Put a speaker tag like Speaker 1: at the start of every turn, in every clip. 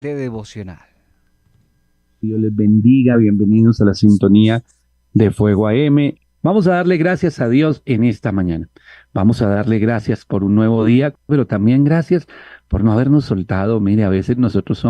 Speaker 1: de devocional.
Speaker 2: Dios les bendiga, bienvenidos a la sintonía de Fuego AM. Vamos a darle gracias a Dios en esta mañana. Vamos a darle gracias por un nuevo día, pero también gracias por no habernos soltado. Mire, a veces nosotros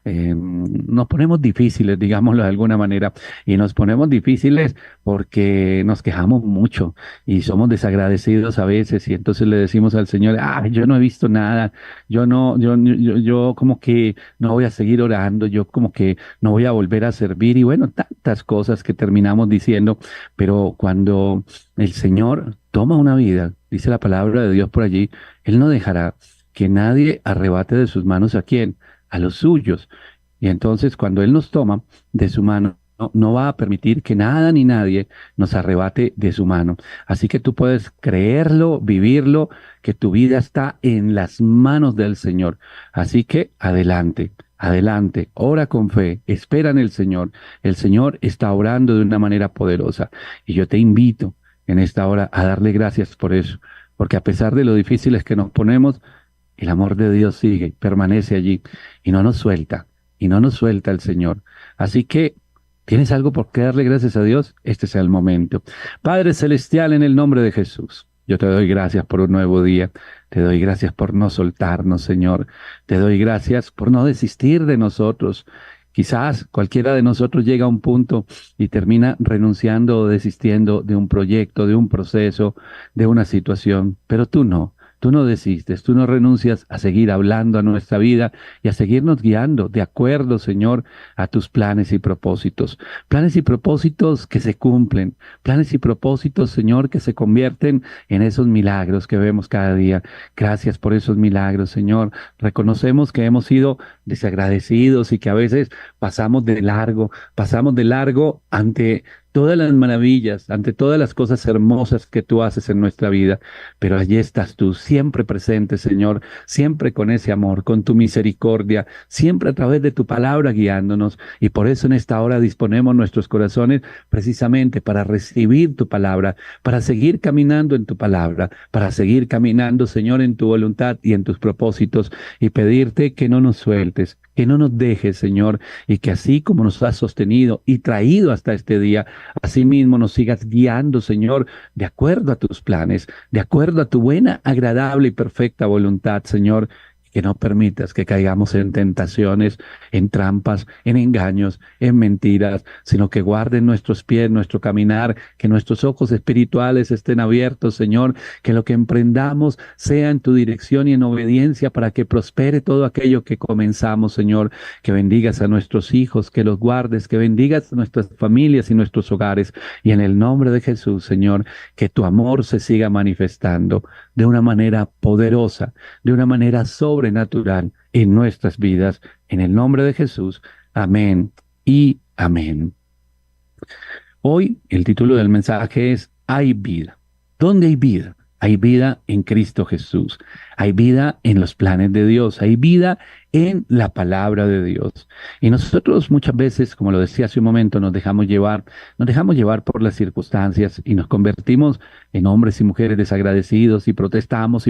Speaker 2: nos ponemos difíciles, digámoslo de alguna manera, y nos ponemos difíciles porque nos quejamos mucho y somos desagradecidos a veces, y entonces le decimos al Señor, yo no he visto nada, yo no, yo como que no voy a seguir orando, yo como que no voy a volver a servir y bueno, tantas cosas que terminamos diciendo, pero cuando el Señor toma una vida, dice la palabra de Dios por allí, Él no dejará que nadie arrebate de sus manos a quién, a los suyos. Y entonces cuando Él nos toma de su mano, no va a permitir que nada ni nadie nos arrebate de su mano. Así que tú puedes creerlo, vivirlo, que tu vida está en las manos del Señor. Así que adelante. Adelante, ora con fe, espera en el Señor. El Señor está orando de una manera poderosa y yo te invito en esta hora a darle gracias por eso, porque a pesar de lo difíciles que nos ponemos, el amor de Dios sigue, permanece allí y no nos suelta, y no nos suelta el Señor. Así que, ¿tienes algo por qué darle gracias a Dios? Este es el momento. Padre Celestial, en el nombre de Jesús, yo te doy gracias por un nuevo día. Te doy gracias por no soltarnos, Señor. Te doy gracias por no desistir de nosotros. Quizás cualquiera de nosotros llega a un punto y termina renunciando o desistiendo de un proyecto, de un proceso, de una situación, pero tú no. Tú no desistes, tú no renuncias a seguir hablando a nuestra vida y a seguirnos guiando de acuerdo, Señor, a tus planes y propósitos. Planes y propósitos que se cumplen, planes y propósitos, Señor, que se convierten en esos milagros que vemos cada día. Gracias por esos milagros, Señor. Reconocemos que hemos sido desagradecidos y que a veces pasamos de largo ante todas las maravillas, ante todas las cosas hermosas que tú haces en nuestra vida. Pero allí estás tú, siempre presente, Señor, siempre con ese amor, con tu misericordia, siempre a través de tu palabra guiándonos. Y por eso en esta hora disponemos nuestros corazones precisamente para recibir tu palabra, para seguir caminando en tu palabra, para seguir caminando, Señor, en tu voluntad y en tus propósitos, y pedirte que no nos sueltes, que no nos dejes, Señor, y que así como nos has sostenido y traído hasta este día, asimismo nos sigas guiando, Señor, de acuerdo a tus planes, de acuerdo a tu buena, agradable y perfecta voluntad, Señor. Que no permitas que caigamos en tentaciones, en trampas, en engaños, en mentiras, sino que guarden nuestros pies, nuestro caminar, que nuestros ojos espirituales estén abiertos, Señor, que lo que emprendamos sea en tu dirección y en obediencia para que prospere todo aquello que comenzamos, Señor, que bendigas a nuestros hijos, que los guardes, que bendigas a nuestras familias y nuestros hogares, y en el nombre de Jesús, Señor, que tu amor se siga manifestando de una manera poderosa, de una manera sobrenatural en nuestras vidas. En el nombre de Jesús. Amén y amén. Hoy el título del mensaje es Hay vida. ¿Dónde hay vida? Hay vida en Cristo Jesús. Hay vida en los planes de Dios. Hay vida en la palabra de Dios. Y nosotros muchas veces, como lo decía hace un momento, nos dejamos llevar por las circunstancias y nos convertimos en hombres y mujeres desagradecidos y protestamos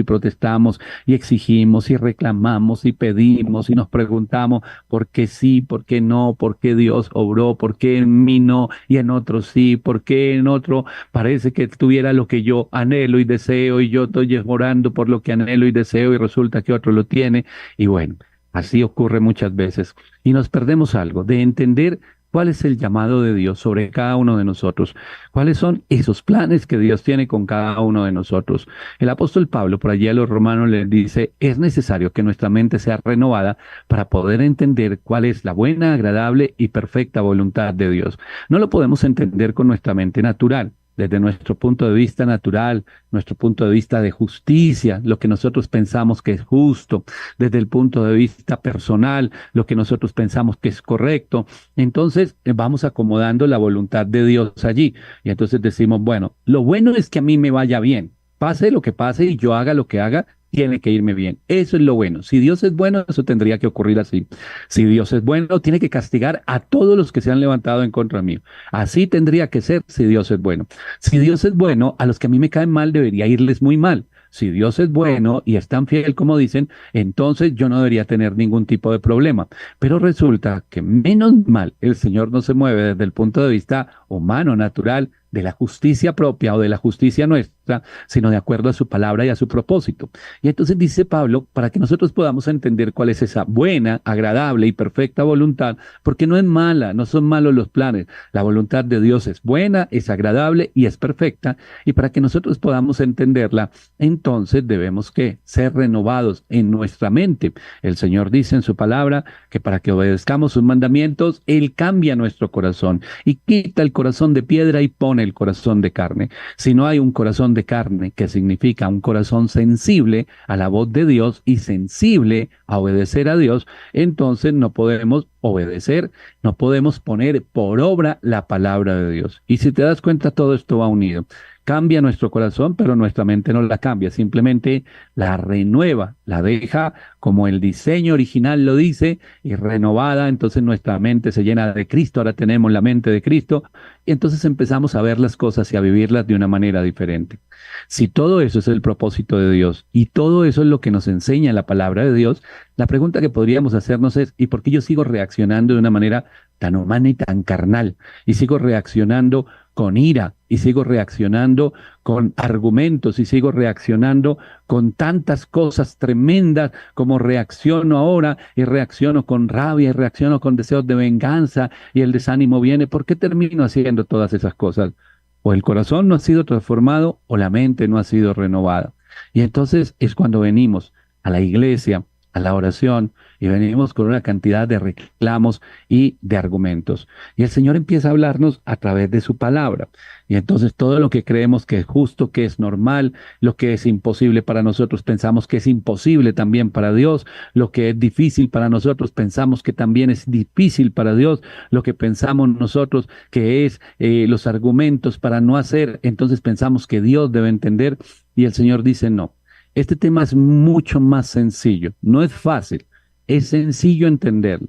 Speaker 2: y exigimos y reclamamos y pedimos y nos preguntamos por qué sí, por qué no, por qué Dios obró, por qué en mí no y en otro sí, por qué en otro parece que tuviera lo que yo anhelo y deseo y yo estoy orando por lo que anhelo y deseo y resulta que otro lo tiene. Y bueno, así ocurre muchas veces y nos perdemos algo de entender cuál es el llamado de Dios sobre cada uno de nosotros, cuáles son esos planes que Dios tiene con cada uno de nosotros. El apóstol Pablo por allí a los romanos les dice, es necesario que nuestra mente sea renovada para poder entender cuál es la buena, agradable y perfecta voluntad de Dios. No lo podemos entender con nuestra mente natural. Desde nuestro punto de vista natural, nuestro punto de vista de justicia, lo que nosotros pensamos que es justo, desde el punto de vista personal, lo que nosotros pensamos que es correcto. Entonces vamos acomodando la voluntad de Dios allí. Y entonces decimos, bueno, lo bueno es que a mí me vaya bien. Pase lo que pase y yo haga lo que haga, tiene que irme bien. Eso es lo bueno. Si Dios es bueno, eso tendría que ocurrir así. Si Dios es bueno, tiene que castigar a todos los que se han levantado en contra mío. Así tendría que ser si Dios es bueno. Si Dios es bueno, a los que a mí me caen mal debería irles muy mal. si Dios es bueno y es tan fiel como dicen, entonces yo no debería tener ningún tipo de problema. Pero resulta que menos mal el Señor no se mueve desde el punto de vista humano, natural, de la justicia propia o de la justicia nuestra, sino de acuerdo a su palabra y a su propósito. Y entonces dice Pablo, para que nosotros podamos entender cuál es esa buena, agradable y perfecta voluntad, porque no es mala, no son malos los planes. La voluntad de Dios es buena, es agradable y es perfecta. Y para que nosotros podamos entenderla, entonces debemos que ser renovados en nuestra mente. El Señor dice en su palabra que para que obedezcamos sus mandamientos, Él cambia nuestro corazón y quita el corazón de piedra y pone el corazón de carne. Si no hay un corazón de carne, que significa un corazón sensible a la voz de Dios y sensible a obedecer a Dios, entonces no podemos obedecer, no podemos poner por obra la palabra de Dios. Y si te das cuenta, todo esto va unido. Cambia nuestro corazón, pero nuestra mente no la cambia, simplemente la renueva, la deja como el diseño original lo dice y renovada, entonces nuestra mente se llena de Cristo, ahora tenemos la mente de Cristo y entonces empezamos a ver las cosas y a vivirlas de una manera diferente. Si todo eso es el propósito de Dios y todo eso es lo que nos enseña la palabra de Dios, la pregunta que podríamos hacernos es, ¿y por qué yo sigo reaccionando de una manera tan humana y tan carnal? Y sigo reaccionando con ira, y sigo reaccionando con argumentos, y sigo reaccionando con tantas cosas tremendas como reacciono ahora, y reacciono con rabia, y reacciono con deseos de venganza, y el desánimo viene. ¿Por qué termino haciendo todas esas cosas? O el corazón no ha sido transformado, o la mente no ha sido renovada. Y entonces es cuando venimos a la iglesia, a la oración, y venimos con una cantidad de reclamos y de argumentos. Y el Señor empieza a hablarnos a través de su palabra. Y entonces todo lo que creemos que es justo, que es normal, lo que es imposible para nosotros, pensamos que es imposible también para Dios. Lo que es difícil para nosotros, pensamos que también es difícil para Dios. Lo que pensamos nosotros que es los argumentos para no hacer, entonces pensamos que Dios debe entender. Y el Señor dice, no. Este tema es mucho más sencillo, no es fácil, es sencillo entenderlo.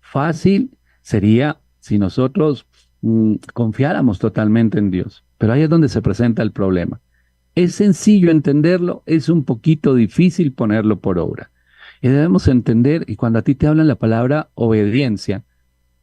Speaker 2: Fácil sería si nosotros confiáramos totalmente en Dios, pero ahí es donde se presenta el problema. Es sencillo entenderlo, es un poquito difícil ponerlo por obra. Y debemos entender, y cuando a ti te hablan la palabra obediencia,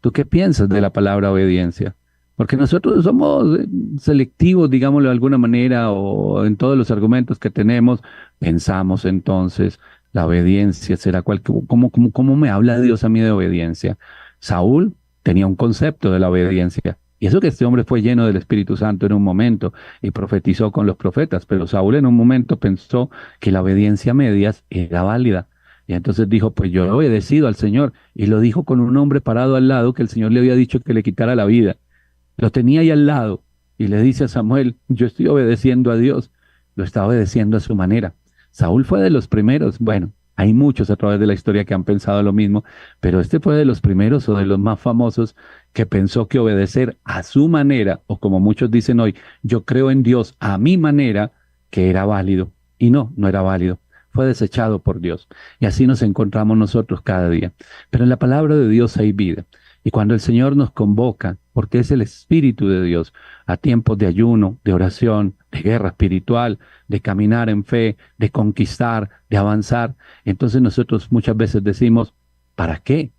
Speaker 2: ¿tú qué piensas de la palabra obediencia? Porque nosotros somos selectivos, digámoslo de alguna manera, o en todos los argumentos que tenemos, pensamos entonces, la obediencia será ¿cómo me habla Dios a mí de obediencia? Saúl tenía un concepto de la obediencia. Y eso que este hombre fue lleno del Espíritu Santo en un momento y profetizó con los profetas, pero Saúl en un momento pensó que la obediencia a medias era válida. Y entonces dijo, pues yo he obedecido al Señor. Y lo dijo con un hombre parado al lado que el Señor le había dicho que le quitara la vida. Lo tenía ahí al lado y le dice a Samuel, yo estoy obedeciendo a Dios, lo está obedeciendo a su manera. Saúl fue de los primeros, bueno, hay muchos a través de la historia que han pensado lo mismo, pero este fue de los primeros o de los más famosos que pensó que obedecer a su manera, o como muchos dicen hoy, yo creo en Dios a mi manera, que era válido. Y no, no era válido. Fue desechado por Dios. Y así nos encontramos nosotros cada día. Pero en la palabra de Dios hay vida. Y cuando el Señor nos convoca, porque es el Espíritu de Dios, a tiempos de ayuno, de oración, de guerra espiritual, de caminar en fe, de conquistar, de avanzar, entonces nosotros muchas veces decimos, ¿para qué?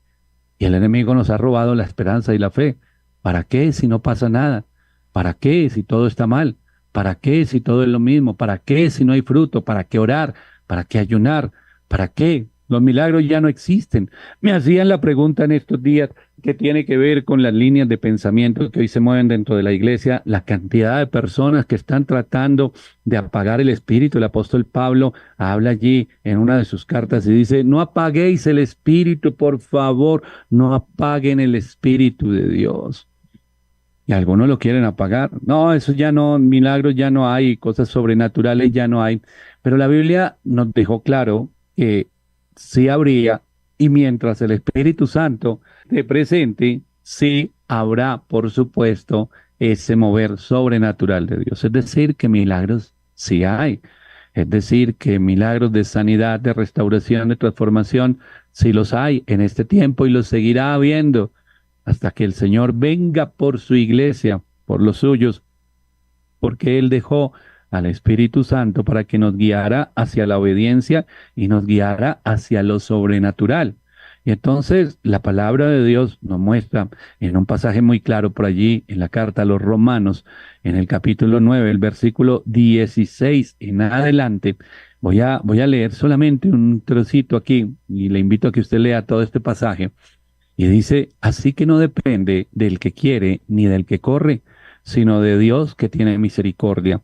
Speaker 2: Y el enemigo nos ha robado la esperanza y la fe. ¿Para qué si no pasa nada? ¿Para qué si todo está mal? ¿Para qué si todo es lo mismo? ¿Para qué si no hay fruto? ¿Para qué orar? ¿Para qué ayunar? ¿Para qué? Los milagros ya no existen. Me hacían la pregunta en estos días que tiene que ver con las líneas de pensamiento que hoy se mueven dentro de la iglesia, la cantidad de personas que están tratando de apagar el espíritu. El apóstol Pablo habla allí en una de sus cartas y dice, no apaguéis el espíritu, por favor, no apaguen el espíritu de Dios. Y algunos lo quieren apagar. No, eso ya no, milagros ya no hay, cosas sobrenaturales ya no hay. Pero la Biblia nos dejó claro que sí habría, y mientras el Espíritu Santo esté presente, sí habrá, por supuesto, ese mover sobrenatural de Dios. Es decir, que milagros sí hay. Es decir, que milagros de sanidad, de restauración, de transformación, sí los hay en este tiempo y los seguirá habiendo hasta que el Señor venga por su iglesia, por los suyos, porque Él dejó al Espíritu Santo para que nos guiara hacia la obediencia y nos guiara hacia lo sobrenatural. Y entonces la palabra de Dios nos muestra en un pasaje muy claro por allí, en la carta a los Romanos, en el capítulo 9, el versículo 16 en adelante. Voy a leer solamente un trocito aquí y le invito a que usted lea todo este pasaje. Y dice, así que no depende del que quiere ni del que corre, sino de Dios que tiene misericordia.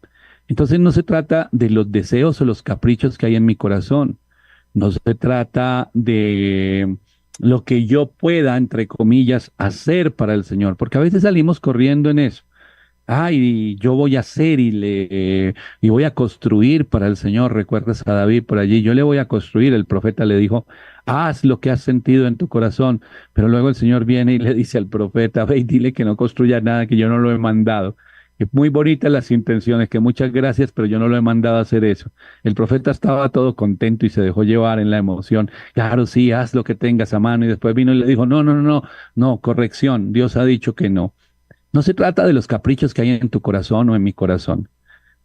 Speaker 2: Entonces no se trata de los deseos o los caprichos que hay en mi corazón. No se trata de lo que yo pueda, entre comillas, hacer para el Señor, porque a veces salimos corriendo en eso. Ay, yo voy a hacer y voy a construir para el Señor. Recuerdas a David por allí, yo le voy a construir. El profeta le dijo, haz lo que has sentido en tu corazón. Pero luego el Señor viene y le dice al profeta, ve y dile que no construya nada, que yo no lo he mandado. Es muy bonitas las intenciones, que muchas gracias, pero yo no lo he mandado a hacer eso. El profeta estaba todo contento y se dejó llevar en la emoción. Claro, sí, haz lo que tengas a mano. Y después vino y le dijo, no, no, no, no, no, corrección, Dios ha dicho que no. No se trata de los caprichos que hay en tu corazón o en mi corazón.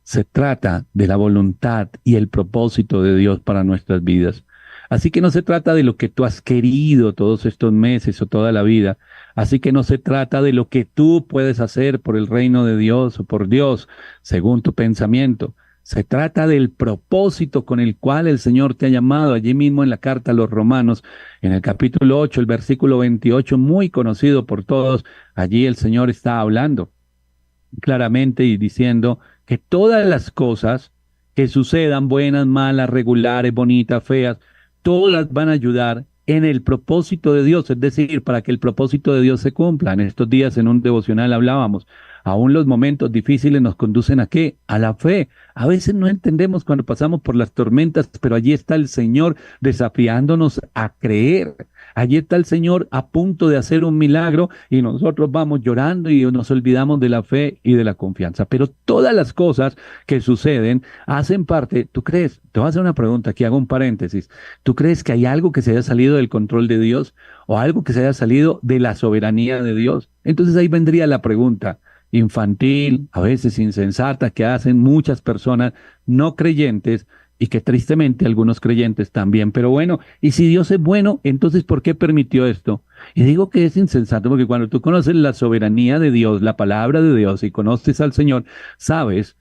Speaker 2: Se trata de la voluntad y el propósito de Dios para nuestras vidas. Así que no se trata de lo que tú has querido todos estos meses o toda la vida. Así que no se trata de lo que tú puedes hacer por el reino de Dios o por Dios, según tu pensamiento. Se trata del propósito con el cual el Señor te ha llamado. Allí mismo en la carta a los Romanos, en el capítulo 8, el versículo 28, muy conocido por todos, allí el Señor está hablando claramente y diciendo que todas las cosas que sucedan, buenas, malas, regulares, bonitas, feas, todas van a ayudar en el propósito de Dios, es decir, para que el propósito de Dios se cumpla. En estos días en un devocional hablábamos, aún los momentos difíciles nos conducen ¿a qué? A la fe. A veces no entendemos cuando pasamos por las tormentas, pero allí está el Señor desafiándonos a creer. Allí está el Señor a punto de hacer un milagro y nosotros vamos llorando y nos olvidamos de la fe y de la confianza. Pero todas las cosas que suceden hacen parte, ¿tú crees? Te voy a hacer una pregunta, aquí hago un paréntesis. ¿Tú crees que hay algo que se haya salido del control de Dios o algo que se haya salido de la soberanía de Dios? Entonces ahí vendría la pregunta infantil, a veces insensata, que hacen muchas personas no creyentes y que tristemente algunos creyentes también. Pero bueno, y si Dios es bueno, entonces ¿por qué permitió esto? Y digo que es insensato porque cuando tú conoces la soberanía de Dios, la palabra de Dios y conoces al Señor, sabes,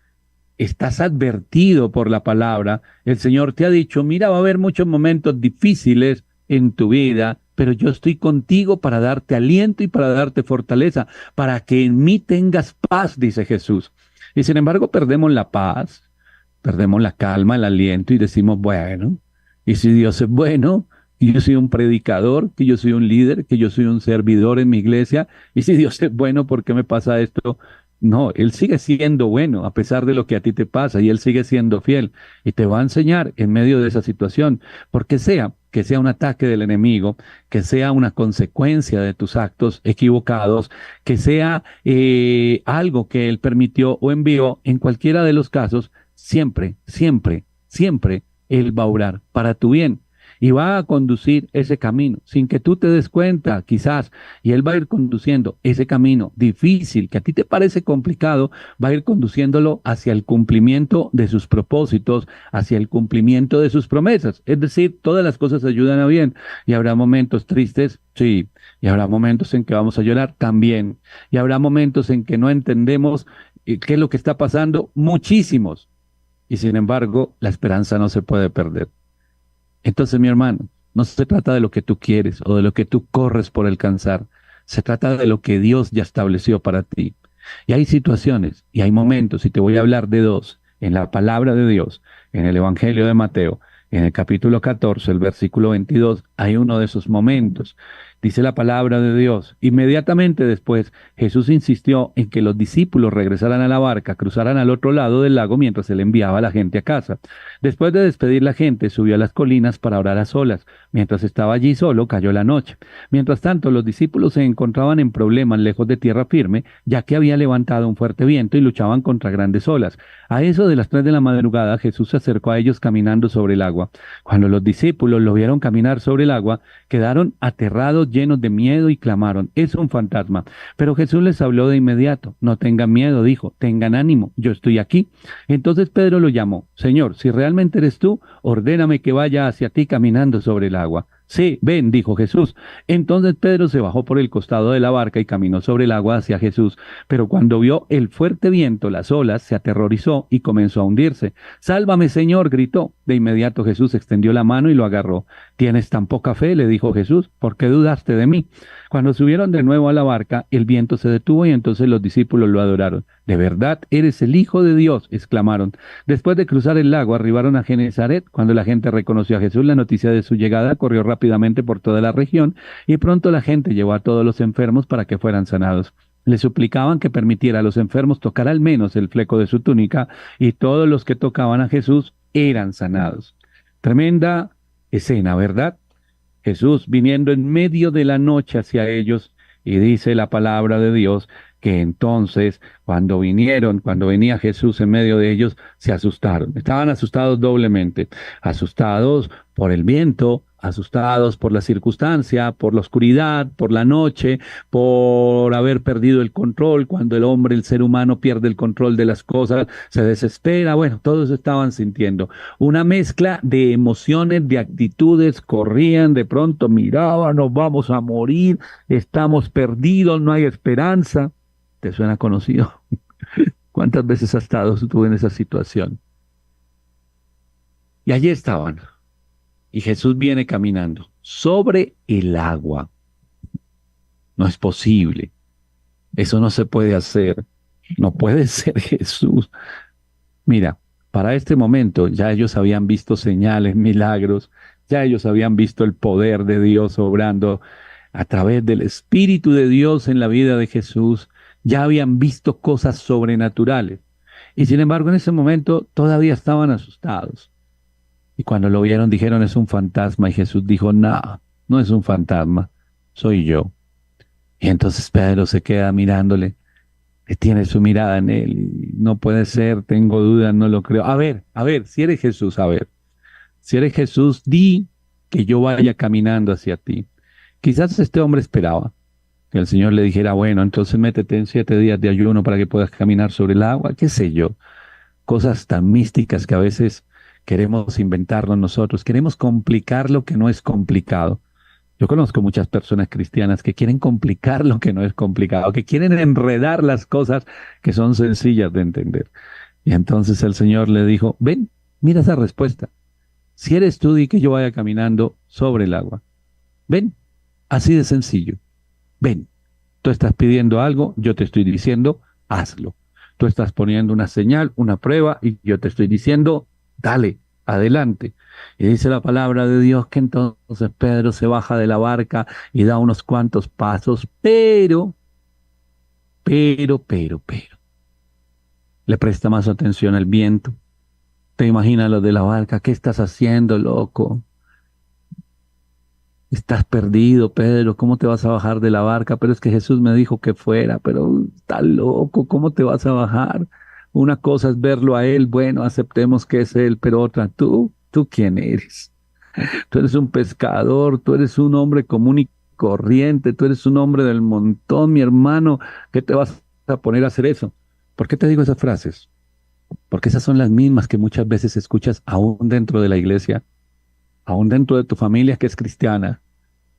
Speaker 2: estás advertido por la palabra. El Señor te ha dicho, mira, va a haber muchos momentos difíciles en tu vida, pero yo estoy contigo para darte aliento y para darte fortaleza, para que en mí tengas paz, dice Jesús. Y sin embargo perdemos la paz, perdemos la calma, el aliento y decimos, bueno, y si Dios es bueno, y yo soy un predicador, que yo soy un líder, que yo soy un servidor en mi iglesia, y si Dios es bueno, ¿por qué me pasa esto? No, Él sigue siendo bueno a pesar de lo que a ti te pasa y Él sigue siendo fiel y te va a enseñar en medio de esa situación, porque sea que sea un ataque del enemigo, que sea una consecuencia de tus actos equivocados, que sea algo que Él permitió o envió, en cualquiera de los casos, siempre, siempre, siempre Él va a obrar para tu bien y va a conducir ese camino sin que tú te des cuenta, quizás, y Él va a ir conduciendo ese camino difícil, que a ti te parece complicado, va a ir conduciéndolo hacia el cumplimiento de sus propósitos, hacia el cumplimiento de sus promesas. Es decir, todas las cosas ayudan a bien y habrá momentos tristes, sí, y habrá momentos en que vamos a llorar también, y habrá momentos en que no entendemos qué es lo que está pasando, muchísimos, y sin embargo, la esperanza no se puede perder. Entonces, mi hermano, no se trata de lo que tú quieres o de lo que tú corres por alcanzar. Se trata de lo que Dios ya estableció para ti. Y hay situaciones y hay momentos, y te voy a hablar de dos, en la palabra de Dios, en el Evangelio de Mateo, en el capítulo 14, el versículo 22, hay uno de esos momentos. Dice la palabra de Dios. Inmediatamente después, Jesús insistió en que los discípulos regresaran a la barca, cruzaran al otro lado del lago mientras él enviaba a la gente a casa. Después de despedir la gente, subió a las colinas para orar a solas. Mientras estaba allí solo, cayó la noche. Mientras tanto, los discípulos se encontraban en problemas lejos de tierra firme, ya que había levantado un fuerte viento y luchaban contra grandes olas. A eso de las 3 de la madrugada, Jesús se acercó a ellos caminando sobre el agua. agua. Cuando los discípulos lo vieron caminar sobre el agua, quedaron aterrados, llenos de miedo y clamaron, es un fantasma. Pero Jesús les habló de inmediato, no tengan miedo, dijo, tengan ánimo, yo estoy aquí. Entonces Pedro lo llamó, Señor, si realmente eres tú, ordéname que vaya hacia ti caminando sobre el agua. Sí, ven, dijo Jesús. Entonces Pedro se bajó por el costado de la barca y caminó sobre el agua hacia Jesús. Pero cuando vio el fuerte viento, las olas, se aterrorizó y comenzó a hundirse. Sálvame, Señor, gritó. De inmediato Jesús extendió la mano y lo agarró. ¿Tienes tan poca fe?, le dijo Jesús. ¿Por qué dudaste de mí? Cuando subieron de nuevo a la barca, el viento se detuvo y entonces los discípulos lo adoraron. De verdad, eres el Hijo de Dios, exclamaron. Después de cruzar el lago, arribaron a Genezaret. Cuando la gente reconoció a Jesús, la noticia de su llegada corrió rápidamente por toda la región y pronto la gente llevó a todos los enfermos para que fueran sanados. Le suplicaban que permitiera a los enfermos tocar al menos el fleco de su túnica y todos los que tocaban a Jesús eran sanados. Tremenda escena, ¿verdad? Jesús viniendo en medio de la noche hacia ellos y dice la palabra de Dios que entonces cuando venía Jesús en medio de ellos, se asustaron. Estaban asustados doblemente, asustados por el viento, asustados por la circunstancia, por la oscuridad, por la noche, por haber perdido el control. Cuando el hombre, el ser humano pierde el control de las cosas, se desespera. Bueno, todos estaban sintiendo una mezcla de emociones, de actitudes, corrían, de pronto miraban, nos vamos a morir, estamos perdidos, no hay esperanza. ¿Te suena conocido? ¿Cuántas veces has estado tú en esa situación? Y allí estaban. Y Jesús viene caminando sobre el agua. No es posible. Eso no se puede hacer. No puede ser Jesús. Mira, para este momento ya ellos habían visto señales, milagros, ya ellos habían visto el poder de Dios obrando a través del Espíritu de Dios en la vida de Jesús, ya habían visto cosas sobrenaturales. Y sin embargo, en ese momento todavía estaban asustados. Y cuando lo vieron dijeron, es un fantasma. Y Jesús dijo, no, no es un fantasma, soy yo. Y entonces Pedro se queda mirándole, que tiene su mirada en él. Y no puede ser, tengo dudas, no lo creo. A ver, si eres Jesús, a ver. Si eres Jesús, di que yo vaya caminando hacia ti. Quizás este hombre esperaba que el Señor le dijera, bueno, entonces métete en 7 días de ayuno para que puedas caminar sobre el agua, qué sé yo. Cosas tan místicas que a veces queremos inventarnos nosotros, queremos complicar lo que no es complicado. Yo conozco muchas personas cristianas que quieren complicar lo que no es complicado, que quieren enredar las cosas que son sencillas de entender. Y entonces el Señor le dijo, ven, mira esa respuesta. Si eres tú, di que yo vaya caminando sobre el agua. Ven, así de sencillo. Ven, tú estás pidiendo algo, yo te estoy diciendo, hazlo. Tú estás poniendo una señal, una prueba, y yo te estoy diciendo, dale, adelante. Y dice la palabra de Dios que entonces Pedro se baja de la barca y da unos cuantos pasos, pero, le presta más atención al viento. Te imaginas lo de la barca, ¿qué estás haciendo, loco? Estás perdido, Pedro, ¿cómo te vas a bajar de la barca? Pero es que Jesús me dijo que fuera, pero está loco, ¿cómo te vas a bajar? Una cosa es verlo a él, bueno, aceptemos que es él, pero otra, ¿tú quién eres? Tú eres un pescador, tú eres un hombre común y corriente, tú eres un hombre del montón, mi hermano, ¿qué te vas a poner a hacer eso? ¿Por qué te digo esas frases? Porque esas son las mismas que muchas veces escuchas aún dentro de la iglesia, aún dentro de tu familia que es cristiana,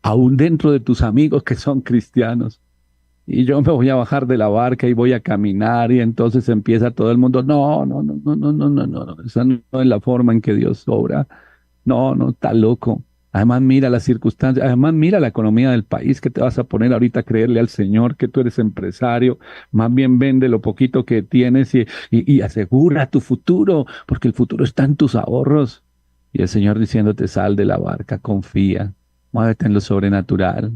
Speaker 2: aún dentro de tus amigos que son cristianos. Y yo me voy a bajar de la barca y voy a caminar y entonces empieza todo el mundo, no, no, no, no, no, no, no, no, no, esa no es la forma en que Dios obra. No, no, está loco. Además mira las circunstancias, además mira la economía del país, que te vas a poner ahorita a creerle al Señor que tú eres empresario, más bien vende lo poquito que tienes y asegura tu futuro, porque el futuro está en tus ahorros. Y el Señor diciéndote, sal de la barca, confía, muévete en lo sobrenatural,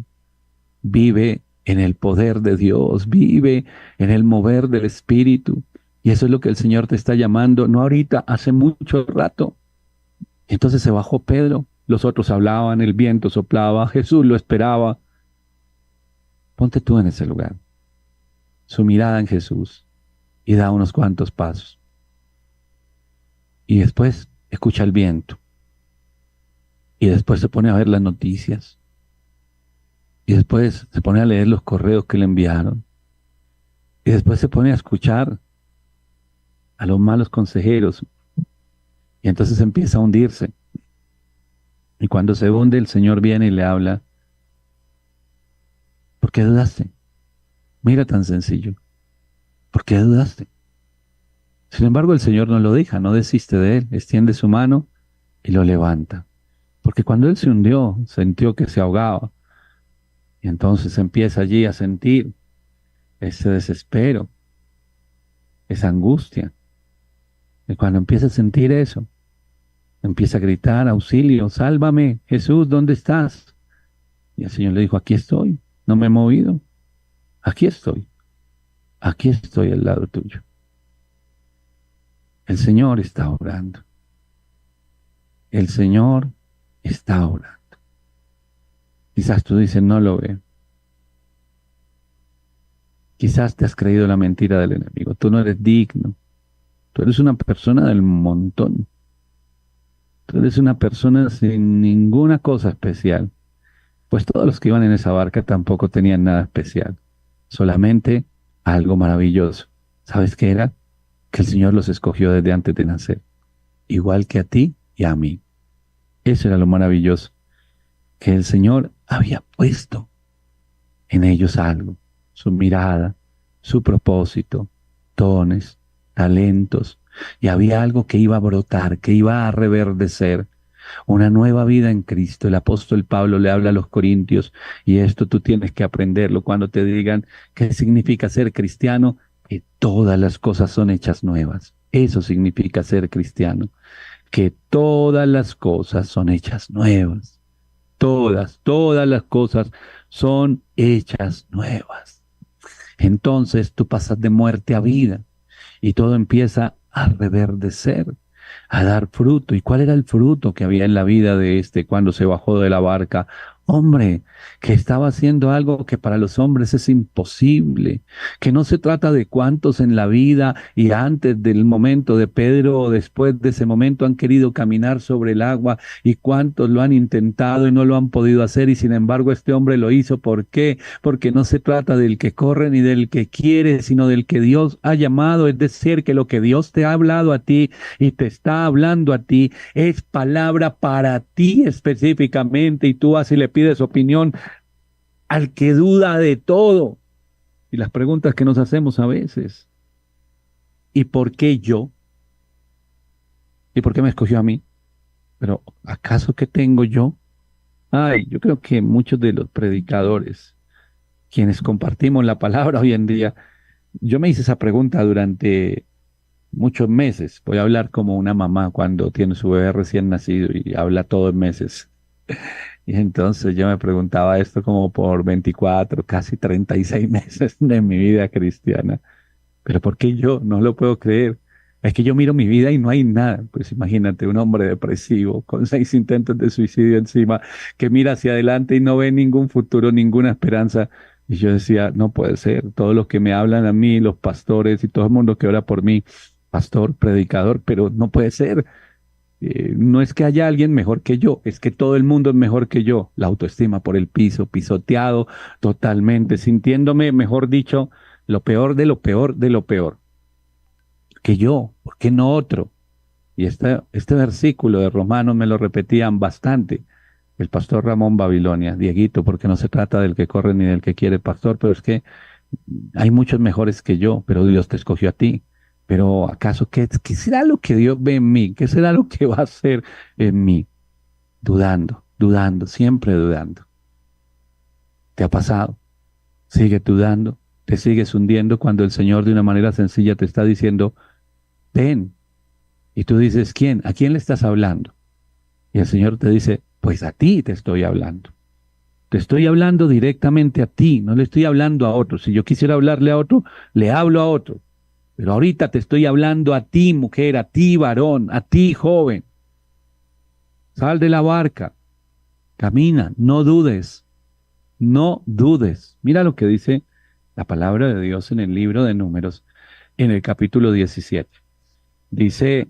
Speaker 2: vive en el poder de Dios, vive en el mover del Espíritu. Y eso es lo que el Señor te está llamando, no ahorita, hace mucho rato. Entonces se bajó Pedro, los otros hablaban, el viento soplaba, Jesús lo esperaba. Ponte tú en ese lugar, su mirada en Jesús, y da unos cuantos pasos. Y después escucha el viento. y después se pone a ver las noticias, y después se pone a leer los correos que le enviaron, y después se pone a escuchar a los malos consejeros, y entonces empieza a hundirse. Y cuando se hunde, el Señor viene y le habla: ¿por qué dudaste? Mira, tan sencillo. ¿Por qué dudaste? Sin embargo, el Señor no lo deja, no desiste de él, extiende su mano y lo levanta. Porque cuando él se hundió, sintió que se ahogaba. Y entonces empieza allí a sentir ese desespero, esa angustia. Y cuando empieza a sentir eso, empieza a gritar: auxilio, sálvame, Jesús, ¿dónde estás? Y el Señor le dijo: aquí estoy, no me he movido, aquí estoy al lado tuyo. El Señor está orando, el Señor está orando. Quizás tú dices: no lo veo. Quizás te has creído la mentira del enemigo, tú no eres digno, tú eres una persona del montón, tú eres una persona sin ninguna cosa especial. Pues todos los que iban en esa barca tampoco tenían nada especial, solamente algo maravilloso. ¿Sabes qué era? Que el Señor los escogió desde antes de nacer, igual que a ti y a mí. Eso era lo maravilloso, que el Señor había puesto en ellos algo, su mirada, su propósito, dones, talentos, y había algo que iba a brotar, que iba a reverdecer, una nueva vida en Cristo. El apóstol Pablo le habla a los corintios, y esto tú tienes que aprenderlo cuando te digan qué significa ser cristiano: que todas las cosas son hechas nuevas. Eso significa ser cristiano, que todas las cosas son hechas nuevas. Todas las cosas son hechas nuevas. Entonces tú pasas de muerte a vida y todo empieza a reverdecer, a dar fruto. ¿Y cuál era el fruto que había en la vida de este cuando se bajó de la barca? Hombre, que estaba haciendo algo que para los hombres es imposible, que no se trata de cuántos en la vida y antes del momento de Pedro o después de ese momento han querido caminar sobre el agua y cuántos lo han intentado y no lo han podido hacer, y sin embargo este hombre lo hizo. ¿Por qué? Porque no se trata del que corre ni del que quiere, sino del que Dios ha llamado. Es decir, que lo que Dios te ha hablado a ti y te está hablando a ti es palabra para ti específicamente, y tú vas y le pides opinión al que duda de todo. Y las preguntas que nos hacemos a veces: ¿y por qué yo? ¿Y por qué me escogió a mí? Pero ¿acaso qué tengo yo? Ay, yo creo que muchos de los predicadores, quienes compartimos la palabra hoy en día, yo me hice esa pregunta durante muchos meses. Voy a hablar como una mamá cuando tiene su bebé recién nacido y habla todo en meses. Y entonces yo me preguntaba esto como por 24, casi 36 meses de mi vida cristiana. Pero ¿por qué yo? No lo puedo creer. Es que yo miro mi vida y no hay nada. Pues imagínate un hombre depresivo con 6 intentos de suicidio encima, que mira hacia adelante y no ve ningún futuro, ninguna esperanza. Y yo decía: no puede ser. Todos los que me hablan a mí, los pastores y todo el mundo que ora por mí, pastor, predicador, pero no puede ser. No es que haya alguien mejor que yo, es que todo el mundo es mejor que yo. La autoestima por el piso, pisoteado totalmente, sintiéndome, mejor dicho, lo peor de lo peor de lo peor. Que yo, ¿por qué no otro? Y este versículo de Romanos me lo repetían bastante el pastor Ramón Babilonia: Dieguito, porque no se trata del que corre ni del que quiere, pastor, pero es que hay muchos mejores que yo, pero Dios te escogió a ti. Pero ¿acaso qué será lo que Dios ve en mí? ¿Qué será lo que va a hacer en mí? Dudando, dudando, siempre dudando. ¿Te ha pasado? Sigue dudando, te sigues hundiendo cuando el Señor de una manera sencilla te está diciendo: ven. Y tú dices: ¿quién? ¿A quién le estás hablando? Y el Señor te dice: pues a ti te estoy hablando. Te estoy hablando directamente a ti, no le estoy hablando a otro. Si yo quisiera hablarle a otro, le hablo a otro. Pero ahorita te estoy hablando a ti, mujer, a ti, varón, a ti, joven. Sal de la barca, camina, no dudes, no dudes. Mira lo que dice la palabra de Dios en el libro de Números, en el capítulo 17. Dice: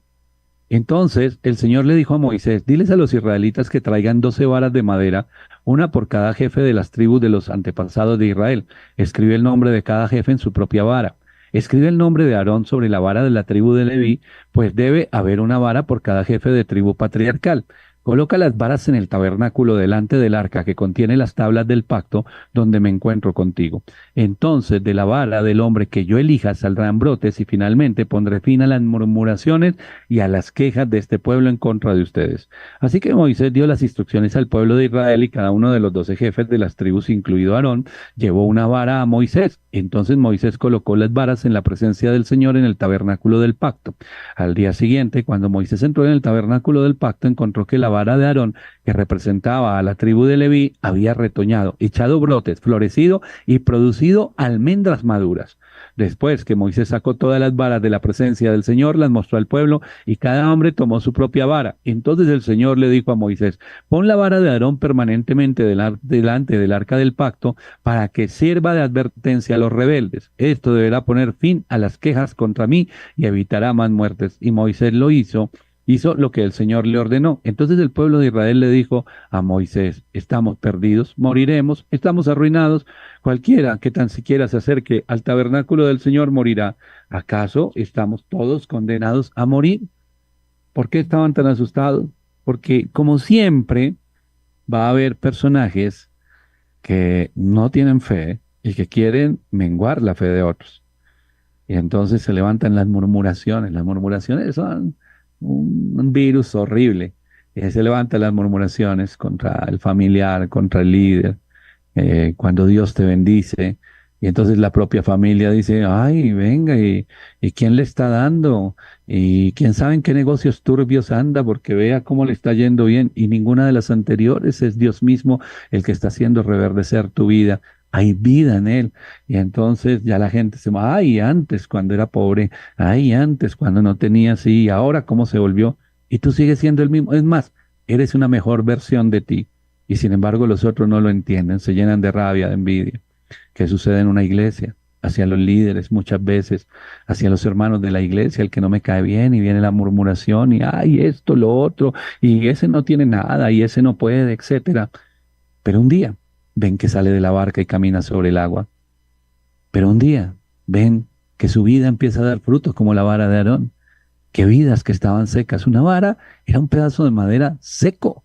Speaker 2: Entonces el Señor le dijo a Moisés, diles a los israelitas que traigan 12 varas de madera, una por cada jefe de las tribus de los antepasados de Israel. Escribe el nombre de cada jefe en su propia vara. Escribe el nombre de Aarón sobre la vara de la tribu de Leví, pues debe haber una vara por cada jefe de tribu patriarcal. Coloca las varas en el tabernáculo delante del arca que contiene las tablas del pacto donde me encuentro contigo. Entonces de la vara del hombre que yo elija saldrán brotes y finalmente pondré fin a las murmuraciones y a las quejas de este pueblo en contra de ustedes. Así que Moisés dio las instrucciones al pueblo de Israel y cada uno de los 12 jefes de las tribus, incluido Aarón, llevó una vara a Moisés. Entonces Moisés colocó las varas en la presencia del Señor en el tabernáculo del pacto. Al día siguiente, cuando Moisés entró en el tabernáculo del pacto, encontró que la vara de Aarón, que representaba a la tribu de Leví, había retoñado, echado brotes, florecido y producido almendras maduras. Después que Moisés sacó todas las varas de la presencia del Señor, las mostró al pueblo y cada hombre tomó su propia vara. Entonces el Señor le dijo a Moisés, pon la vara de Aarón permanentemente delante del arca del pacto para que sirva de advertencia a los rebeldes. Esto deberá poner fin a las quejas contra mí y evitará más muertes. Y Moisés lo hizo lo que el Señor le ordenó. Entonces el pueblo de Israel le dijo a Moisés, estamos perdidos, moriremos, estamos arruinados. Cualquiera que tan siquiera se acerque al tabernáculo del Señor morirá. ¿Acaso estamos todos condenados a morir? ¿Por qué estaban tan asustados? Porque como siempre va a haber personajes que no tienen fe y que quieren menguar la fe de otros. Y entonces se levantan las murmuraciones. Las murmuraciones son un virus horrible. Y se levantan las murmuraciones contra el familiar, contra el líder, cuando Dios te bendice. Y entonces la propia familia dice, ay, venga, ¿y quién le está dando? Y quién sabe en qué negocios turbios anda, porque vea cómo le está yendo bien. Y ninguna de las anteriores es Dios mismo el que está haciendo reverdecer tu vida. Hay vida en él. Y entonces ya la gente se va, ay, antes cuando era pobre, ay, antes cuando no tenía así, ahora cómo se volvió. Y tú sigues siendo el mismo. Es más, eres una mejor versión de ti. Y sin embargo los otros no lo entienden, se llenan de rabia, de envidia. ¿Qué sucede en una iglesia? Hacia los líderes muchas veces, hacia los hermanos de la iglesia, el que no me cae bien y viene la murmuración y ay, esto, lo otro, y ese no tiene nada y ese no puede, etcétera. Pero un día ven que sale de la barca y camina sobre el agua. Pero un día ven que su vida empieza a dar frutos como la vara de Aarón, que vidas que estaban secas. Una vara era un pedazo de madera seco,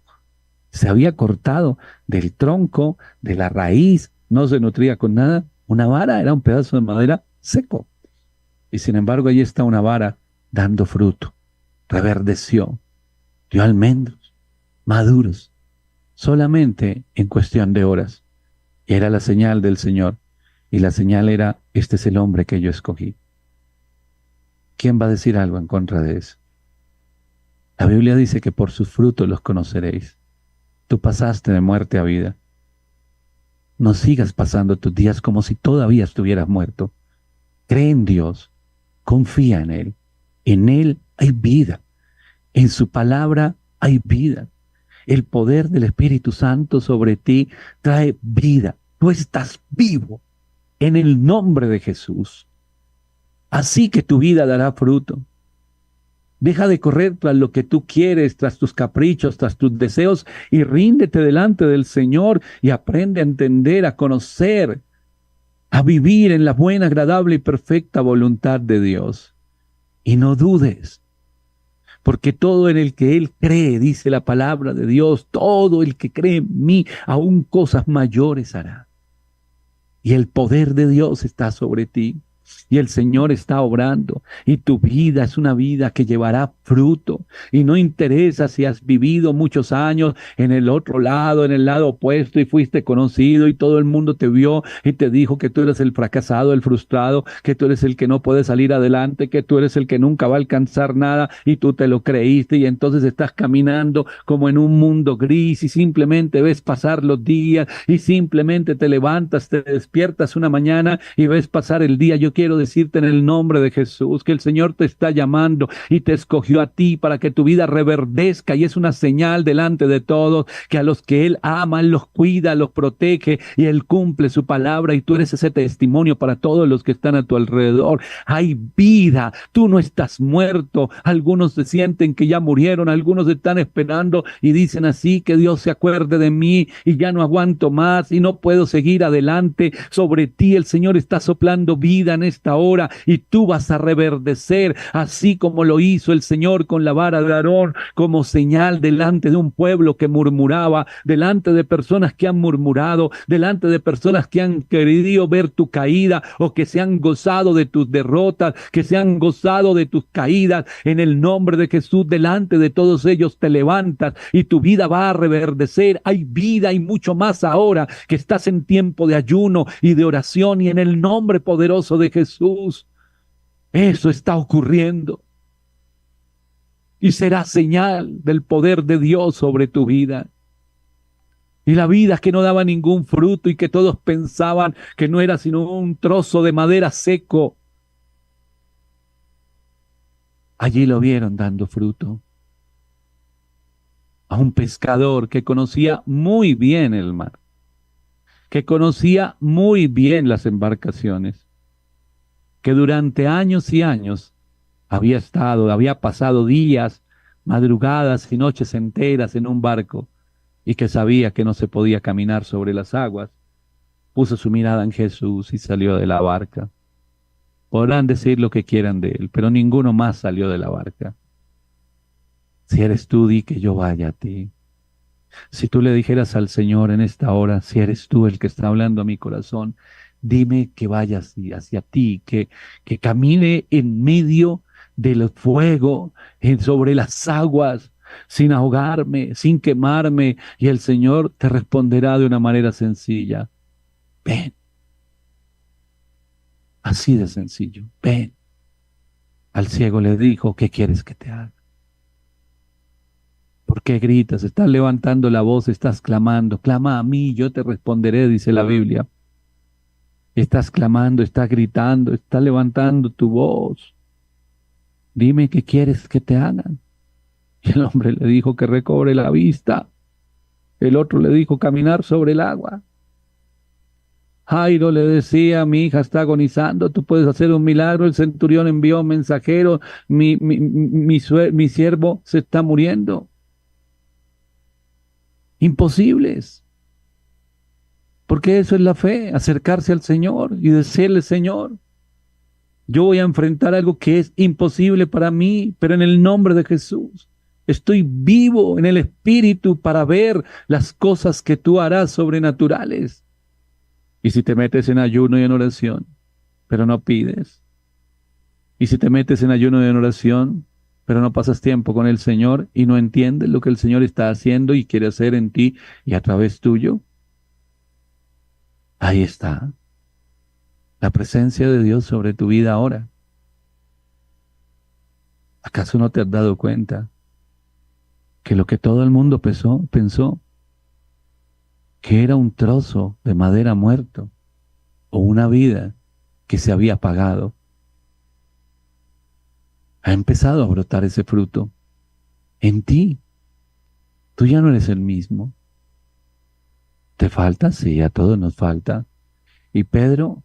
Speaker 2: se había cortado del tronco, de la raíz, no se nutría con nada. Una vara era un pedazo de madera seco. Y sin embargo, allí está una vara dando fruto. Reverdeció, dio almendros maduros, solamente en cuestión de horas. Y era la señal del Señor. Y la señal era, este es el hombre que yo escogí. ¿Quién va a decir algo en contra de eso? La Biblia dice que por sus frutos los conoceréis. Tú pasaste de muerte a vida. No sigas pasando tus días como si todavía estuvieras muerto. Cree en Dios, confía en Él. En Él hay vida. En su palabra hay vida. El poder del Espíritu Santo sobre ti trae vida. Tú estás vivo en el nombre de Jesús. Así que tu vida dará fruto. Deja de correr tras lo que tú quieres, tras tus caprichos, tras tus deseos y ríndete delante del Señor y aprende a entender, a conocer, a vivir en la buena, agradable y perfecta voluntad de Dios. Y no dudes, porque todo en el que Él cree, dice la palabra de Dios, todo el que cree en mí, aún cosas mayores hará. Y el poder de Dios está sobre ti. Y el Señor está obrando y tu vida es una vida que llevará fruto y no interesa si has vivido muchos años en el otro lado, en el lado opuesto y fuiste conocido y todo el mundo te vio y te dijo que tú eres el fracasado, el frustrado, que tú eres el que no puede salir adelante, que tú eres el que nunca va a alcanzar nada y tú te lo creíste y entonces estás caminando como en un mundo gris y simplemente ves pasar los días y simplemente te levantas, te despiertas una mañana y ves pasar el día. Yo quiero decirte en el nombre de Jesús que el Señor te está llamando y te escogió a ti para que tu vida reverdezca, y es una señal delante de todos que a los que Él ama, Él los cuida, los protege y Él cumple su palabra, y tú eres ese testimonio para todos los que están a tu alrededor. Hay vida, tú no estás muerto. Algunos se sienten que ya murieron, algunos están esperando y dicen así: que Dios se acuerde de mí y ya no aguanto más y no puedo seguir adelante. Sobre ti el Señor está soplando vida en esta hora y tú vas a reverdecer, así como lo hizo el Señor con la vara de Aarón, como señal delante de un pueblo que murmuraba, delante de personas que han murmurado, delante de personas que han querido ver tu caída o que se han gozado de tus derrotas, que se han gozado de tus caídas. En el nombre de Jesús, delante de todos ellos te levantas y tu vida va a reverdecer. Hay vida y mucho más ahora que estás en tiempo de ayuno y de oración, y en el nombre poderoso de Jesús, eso está ocurriendo y será señal del poder de Dios sobre tu vida. Y la vida que no daba ningún fruto y que todos pensaban que no era sino un trozo de madera seco, allí lo vieron dando fruto. A un pescador que conocía muy bien el mar, que conocía muy bien las embarcaciones, que durante años y años había pasado días, madrugadas y noches enteras en un barco, y que sabía que no se podía caminar sobre las aguas, puso su mirada en Jesús y salió de la barca. Podrán decir lo que quieran de él, pero ninguno más salió de la barca. Si eres tú, di que yo vaya a ti. Si tú le dijeras al Señor en esta hora: si eres tú el que está hablando a mi corazón, dime que vaya hacia ti, que camine en medio del fuego, sobre las aguas, sin ahogarme, sin quemarme. Y el Señor te responderá de una manera sencilla: ven. Así de sencillo: ven. Al ciego le dijo: ¿qué quieres que te haga? ¿Por qué gritas? Estás levantando la voz, estás clamando. Clama a mí, yo te responderé, dice la Biblia. Estás clamando, estás gritando, estás levantando tu voz. Dime qué quieres que te hagan. Y el hombre le dijo que recobre la vista. El otro le dijo caminar sobre el agua. Jairo le decía: mi hija está agonizando, tú puedes hacer un milagro. El centurión envió un mensajero: mi siervo se está muriendo. Imposibles. Porque eso es la fe, acercarse al Señor y decirle: Señor, yo voy a enfrentar algo que es imposible para mí, pero en el nombre de Jesús estoy vivo en el Espíritu para ver las cosas que tú harás sobrenaturales. Y si te metes en ayuno y en oración, pero no pides, y si te metes en ayuno y en oración, pero no pasas tiempo con el Señor y no entiendes lo que el Señor está haciendo y quiere hacer en ti y a través tuyo, ahí está la presencia de Dios sobre tu vida ahora. ¿Acaso no te has dado cuenta que lo que todo el mundo pensó que era un trozo de madera muerto o una vida que se había apagado, ha empezado a brotar ese fruto en ti? Tú ya no eres el mismo. ¿Te falta? Sí, a todos nos falta. Y Pedro,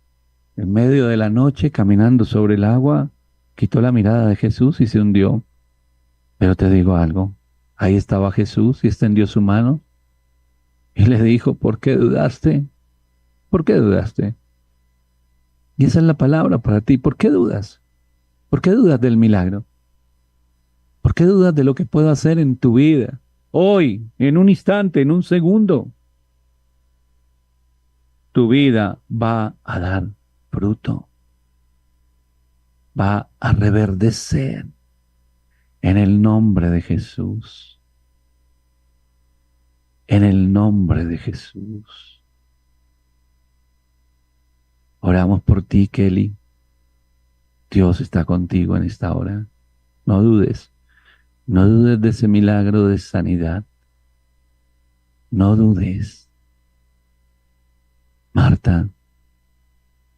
Speaker 2: en medio de la noche, caminando sobre el agua, quitó la mirada de Jesús y se hundió. Pero te digo algo, ahí estaba Jesús y extendió su mano y le dijo: ¿por qué dudaste? ¿Por qué dudaste? Y esa es la palabra para ti. ¿Por qué dudas? ¿Por qué dudas del milagro? ¿Por qué dudas de lo que puedo hacer en tu vida? Hoy, en un instante, en un segundo, tu vida va a dar fruto, va a reverdecer en el nombre de Jesús. En el nombre de Jesús. Oramos por ti, Kelly. Dios está contigo en esta hora. No dudes. No dudes de ese milagro de sanidad. No dudes. Marta,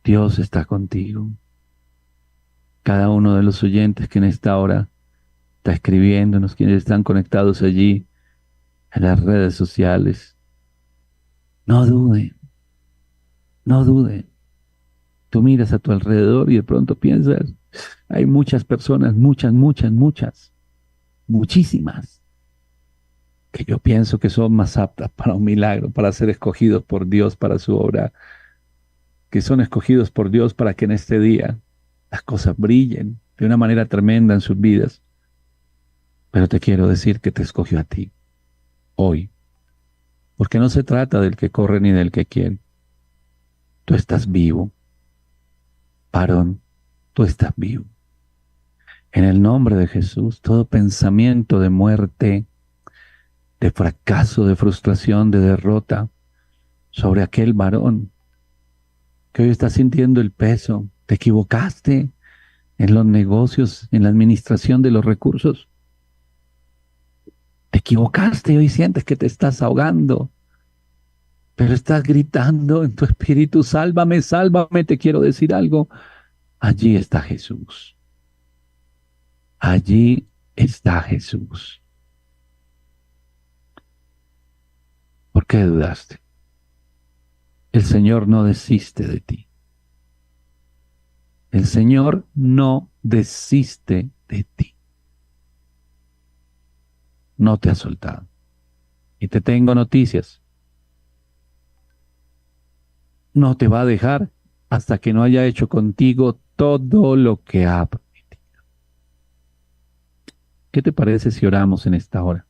Speaker 2: Dios está contigo. cada uno de los oyentes que en esta hora está escribiéndonos, quienes están conectados allí en las redes sociales. No duden, no duden. Tú miras a tu alrededor y de pronto piensas, hay muchas personas, muchísimas, que yo pienso que son más aptas para un milagro, para ser escogidos por Dios para su obra, que son escogidos por Dios para que en este día las cosas brillen de una manera tremenda en sus vidas. Pero te quiero decir que te escogió a ti, hoy, porque no se trata del que corre ni del que quiere. Tú estás vivo, varón, tú estás vivo. En el nombre de Jesús, todo pensamiento de muerte, de fracaso, de frustración, de derrota sobre aquel varón que hoy está sintiendo el peso. Te equivocaste en los negocios, en la administración de los recursos. Te equivocaste y hoy sientes que te estás ahogando, pero estás gritando en tu espíritu, sálvame, sálvame. Te quiero decir algo. Allí está Jesús. Allí está Jesús. ¿Por qué dudaste? El Señor no desiste de ti. El Señor no desiste de ti. No te ha soltado. Y te tengo noticias. No te va a dejar hasta que no haya hecho contigo todo lo que ha prometido. ¿Qué te parece si oramos en esta hora?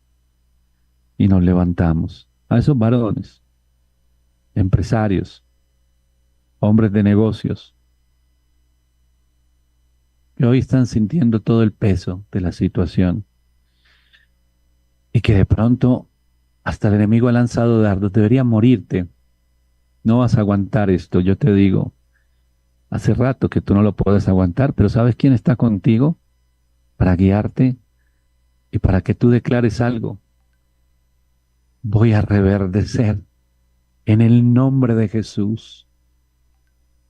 Speaker 2: Y nos levantamos a esos varones, empresarios, hombres de negocios, que hoy están sintiendo todo el peso de la situación y que de pronto hasta el enemigo ha lanzado dardos. Debería morirte. No vas a aguantar esto, yo te digo. Hace rato que tú no lo puedes aguantar, pero ¿sabes quién está contigo para guiarte y para que tú declares algo? Voy a reverdecer en el nombre de Jesús,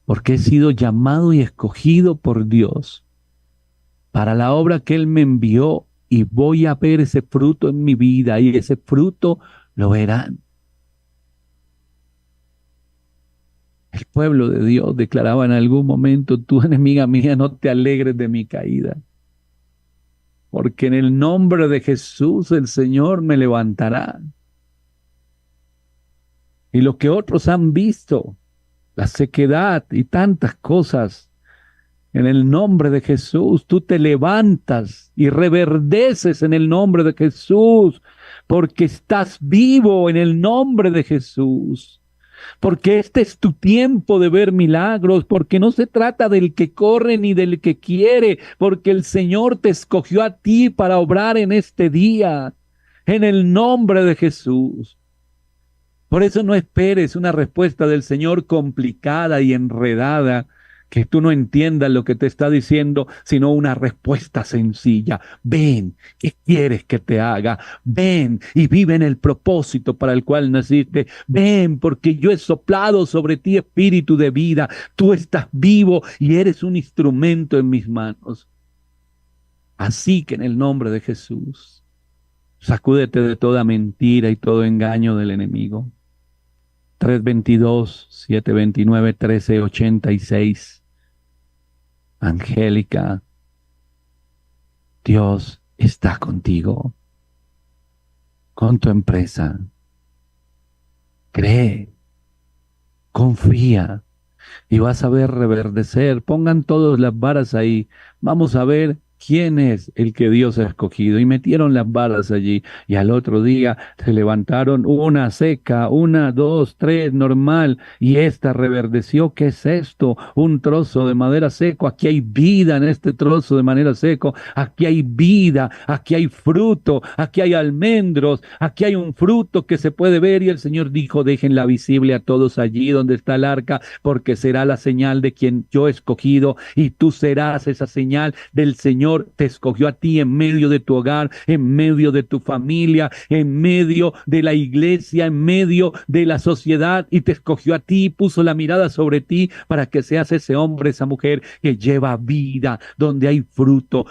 Speaker 2: porque he sido llamado y escogido por Dios para la obra que Él me envió, y voy a ver ese fruto en mi vida, y ese fruto lo verán. El pueblo de Dios declaraba en algún momento: tú, enemiga mía, no te alegres de mi caída, porque en el nombre de Jesús el Señor me levantará. Y lo que otros han visto, la sequedad y tantas cosas, en el nombre de Jesús tú te levantas y reverdeces en el nombre de Jesús, porque estás vivo en el nombre de Jesús. Porque este es tu tiempo de ver milagros, porque no se trata del que corre ni del que quiere, porque el Señor te escogió a ti para obrar en este día, en el nombre de Jesús. Por eso no esperes una respuesta del Señor complicada y enredada, que tú no entiendas lo que te está diciendo, sino una respuesta sencilla. Ven, ¿qué quieres que te haga? Ven y vive en el propósito para el cual naciste. Ven, porque yo he soplado sobre ti espíritu de vida. Tú estás vivo y eres un instrumento en mis manos. Así que en el nombre de Jesús, sacúdete de toda mentira y todo engaño del enemigo. 322-729-1386. Angélica, Dios está contigo, con tu empresa. Cree, confía y vas a ver reverdecer. Pongan todas las varas ahí. Vamos a ver quién es el que Dios ha escogido. Y metieron las varas allí. Y al otro día se levantaron una seca, una, dos, tres, normal. Y esta reverdeció. ¿Qué es esto? Un trozo de madera seco. Aquí hay vida en este trozo de madera seco. Aquí hay vida. Aquí hay fruto. Aquí hay almendros. Aquí hay un fruto que se puede ver. Y el Señor dijo: déjenla visible a todos allí donde está el arca, porque será la señal de quien yo he escogido. Y tú serás esa señal del Señor Señor te escogió a ti en medio de tu hogar, en medio de tu familia, en medio de la iglesia, en medio de la sociedad, y te escogió a ti, puso la mirada sobre ti para que seas ese hombre, esa mujer que lleva vida, donde hay fruto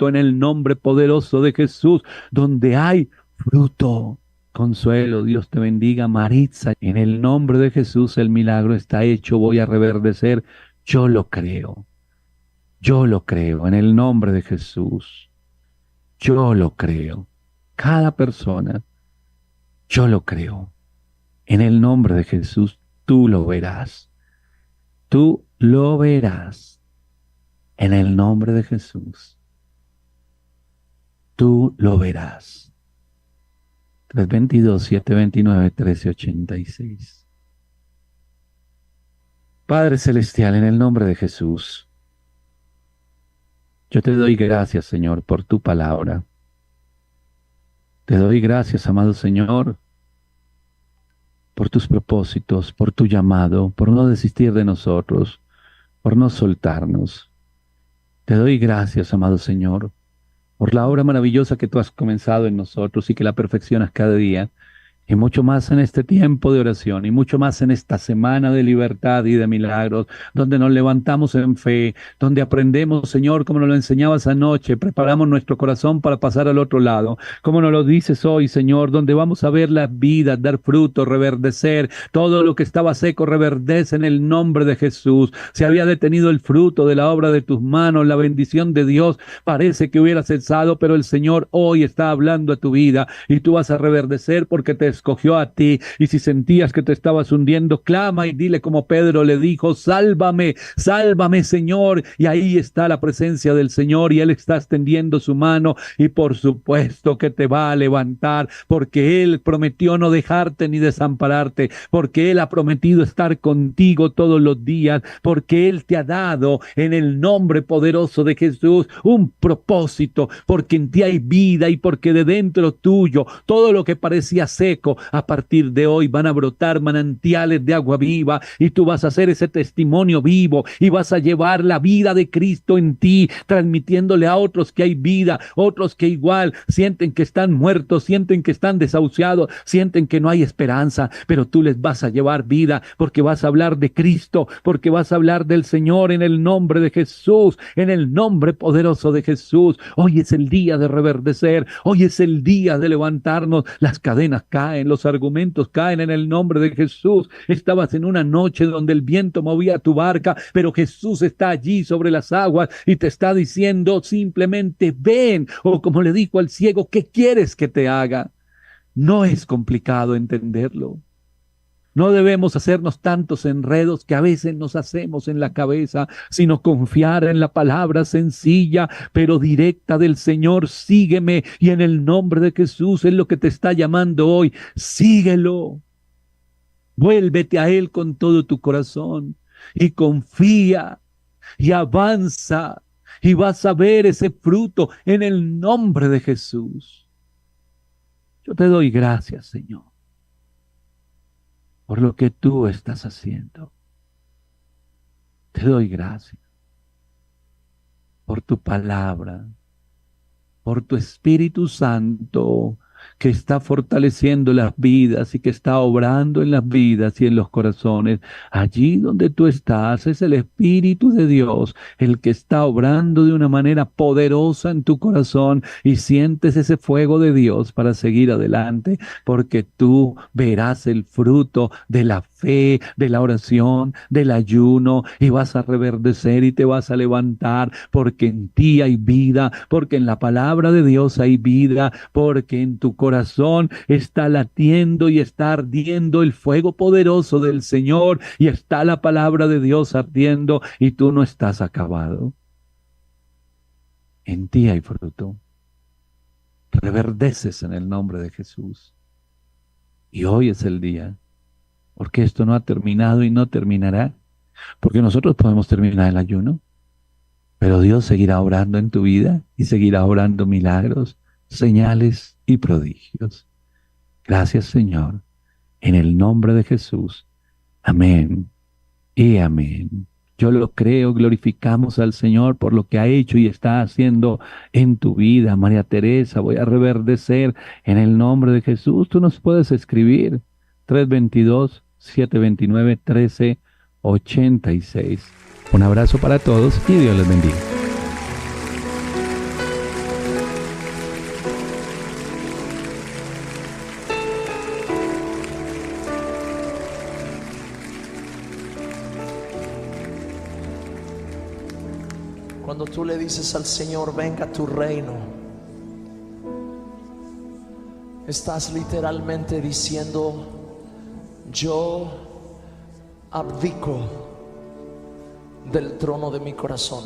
Speaker 2: en el nombre poderoso de Jesús, donde hay fruto. Consuelo, Dios te bendiga, Maritza. En el nombre de Jesús el milagro está hecho, voy a reverdecer. Yo lo creo, en el nombre de Jesús. Yo lo creo. Cada persona, yo lo creo. En el nombre de Jesús, tú lo verás. Tú lo verás. En el nombre de Jesús, tú lo verás. 322-729-1386. Padre Celestial, en el nombre de Jesús, yo te doy gracias, Señor, por tu palabra. Te doy gracias, amado Señor, por tus propósitos, por tu llamado, por no desistir de nosotros, por no soltarnos. Te doy gracias, amado Señor, por la obra maravillosa que tú has comenzado en nosotros y que la perfeccionas cada día. Y mucho más en este tiempo de oración, y mucho más en esta semana de libertad y de milagros, donde nos levantamos en fe, donde aprendemos, Señor, como nos lo enseñabas anoche, preparamos nuestro corazón para pasar al otro lado, como nos lo dices hoy, Señor, donde vamos a ver la vida, dar fruto, reverdecer, todo lo que estaba seco reverdece en el nombre de Jesús. Se había detenido el fruto de la obra de tus manos, la bendición de Dios parece que hubiera cesado, pero el Señor hoy está hablando a tu vida, y tú vas a reverdecer porque te escogió a ti. Y si sentías que te estabas hundiendo, clama y dile como Pedro le dijo: sálvame, sálvame, Señor. Y ahí está la presencia del Señor, y Él está extendiendo su mano, y por supuesto que te va a levantar, porque Él prometió no dejarte ni desampararte, porque Él ha prometido estar contigo todos los días, porque Él te ha dado en el nombre poderoso de Jesús un propósito, porque en ti hay vida, y porque de dentro tuyo todo lo que parecía seco, a partir de hoy van a brotar manantiales de agua viva, y tú vas a hacer ese testimonio vivo, y vas a llevar la vida de Cristo en ti, transmitiéndole a otros que hay vida, otros que igual sienten que están muertos, sienten que están desahuciados, sienten que no hay esperanza, pero tú les vas a llevar vida, porque vas a hablar de Cristo, porque vas a hablar del Señor en el nombre de Jesús, en el nombre poderoso de Jesús. Hoy es el día de reverdecer, hoy es el día de levantarnos. Las cadenas caen, los argumentos caen en el nombre de Jesús. Estabas en una noche donde el viento movía tu barca, pero Jesús está allí sobre las aguas y te está diciendo simplemente: ven. O como le dijo al ciego: ¿qué quieres que te haga? No es complicado entenderlo. No debemos hacernos tantos enredos que a veces nos hacemos en la cabeza, sino confiar en la palabra sencilla pero directa del Señor: sígueme. Y en el nombre de Jesús es lo que te está llamando hoy: síguelo. Vuélvete a Él con todo tu corazón y confía y avanza, y vas a ver ese fruto en el nombre de Jesús. Yo te doy gracias, Señor, por lo que tú estás haciendo. Te doy gracias por tu palabra, por tu Espíritu Santo, que está fortaleciendo las vidas y que está obrando en las vidas y en los corazones. Allí donde tú estás es el Espíritu de Dios el que está obrando de una manera poderosa en tu corazón, y sientes ese fuego de Dios para seguir adelante, porque tú verás el fruto de la fe, de la oración, del ayuno, y vas a reverdecer y te vas a levantar, porque en ti hay vida, porque en la palabra de Dios hay vida, porque en tu corazón está latiendo y está ardiendo el fuego poderoso del Señor, y está la palabra de Dios ardiendo, y tú no estás acabado. En ti hay fruto. Reverdeces en el nombre de Jesús. Y hoy es el día, porque esto no ha terminado y no terminará, porque nosotros podemos terminar el ayuno, pero Dios seguirá obrando en tu vida y seguirá obrando milagros, señales y prodigios. Gracias, Señor, en el nombre de Jesús. Amén y amén. Yo lo creo, glorificamos al Señor por lo que ha hecho y está haciendo en tu vida, María Teresa. Voy a reverdecer en el nombre de Jesús. Tú nos puedes escribir 322-729-1386. Un abrazo para todos y Dios les bendiga.
Speaker 1: Cuando tú le dices al Señor, venga tu reino, estás literalmente diciendo, yo abdico del trono de mi corazón.